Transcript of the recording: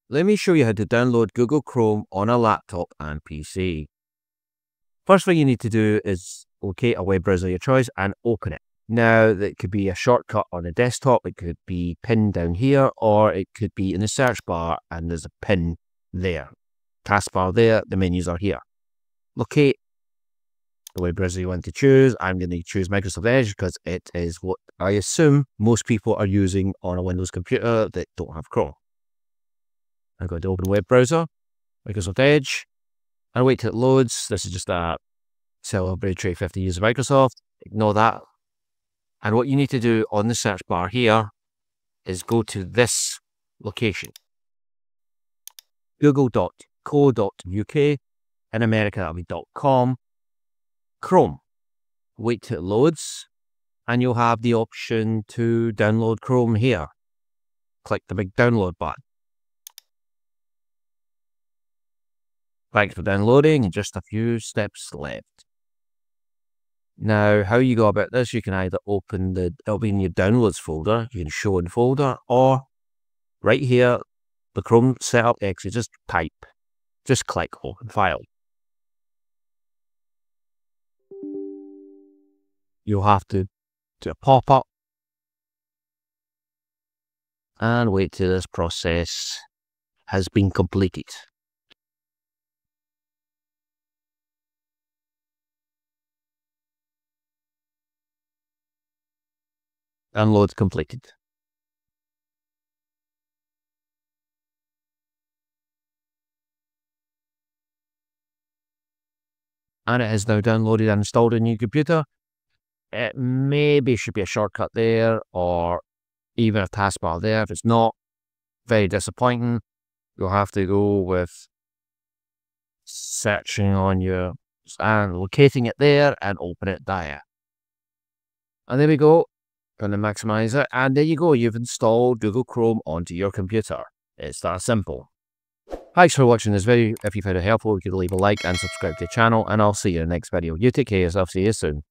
Let me show you how to download Google Chrome on a laptop and PC. First thing you need to do is locate a web browser of your choice and open it. Now, that could be a shortcut on a desktop, it could be pinned down here, or it could be in the search bar and there's a pin there. Taskbar there, the menus are here. Locate the web browser you want to choose. I'm going to choose Microsoft Edge because it is what I assume most people are using on a Windows computer that don't have Chrome. I'm going to open a web browser, Microsoft Edge, and wait till it loads. This is just a celebratory 50 years of Microsoft. Ignore that. And what you need to do on the search bar here is go to this location. Google.co.uk. In America, that'll be .com. Chrome. Wait till it loads, and you'll have the option to download Chrome here. Click the big download button. Thanks for downloading, and just a few steps left. Now, how you go about this, you can either open it'll be in your downloads folder, you can show in folder, or right here, the Chrome setup exit, just click open file. You'll have to do a pop-up and wait till this process has been completed. Download completed. And it is now downloaded and installed on your computer. It maybe should be a shortcut there or even a taskbar there. If it's not, very disappointing. You'll have to go with searching on your and locating it there and open it there. And there we go. Going to maximize it, and there you go. You've installed Google Chrome onto your computer. It's that simple. Thanks for watching this video. If you found it helpful, you could leave a like and subscribe to the channel, and I'll see you in the next video. You take care of yourself. See you soon.